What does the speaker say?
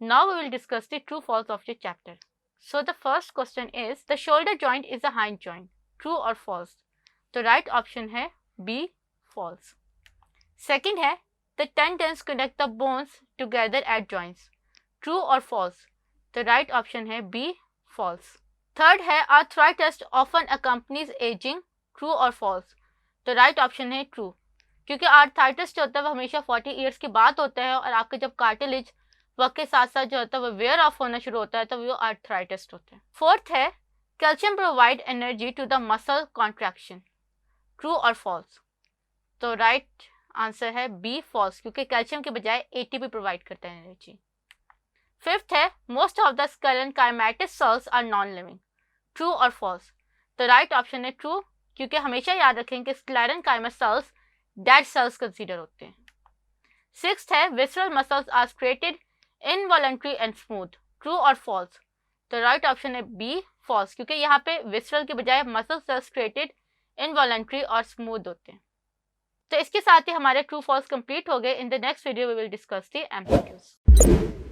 Now we will discuss the true false of the chapter. So the first question is, the shoulder joint is a hind joint. True or false? तो right option है B, false. Second है, the tendons connect the bones together at joints. True or false? तो right option है B, false. Third है, arthritis often accompanies aging. True or false? तो right option है true. क्योंकि arthritis जो होता है वो हमेशा 40 ईयर्स के बाद होता है और आपके जब कार्टिलेज वक्त के साथ साथ जो होता है वो वेयर ऑफ होना शुरू होता है तो वो आर्थराइटिस होता है. फोर्थ है, calcium provide energy to the muscle contraction. True और फॉल्स? तो राइट आंसर है बी, फॉल्स, क्योंकि कैल्शियम के बजाय एटीपी प्रोवाइड करता है एनर्जी. फिफ्थ है, मोस्ट ऑफ द स्केलेटल काइमेटिस cells are non living. True और फॉल्स? तो राइट ऑप्शन है ट्रू, क्योंकि हमेशा याद रखें कि स्केलेटल काइमेटिस सेल्स डेड सेल्स कंसीडर होते हैं. सिक्स्थ है, visceral muscles are created involuntary and smooth. True और फॉल्स? तो राइट ऑप्शन है बी, फॉल्स, क्योंकि यहाँ पे विसरल के बजाय मसल सेल्स क्रिएटेड इनवॉलंटरी और स्मूथ होते हैं. तो इसके साथ ही हमारे ट्रू फॉल्स कंप्लीट हो गए. In the next video we will discuss the MCQs.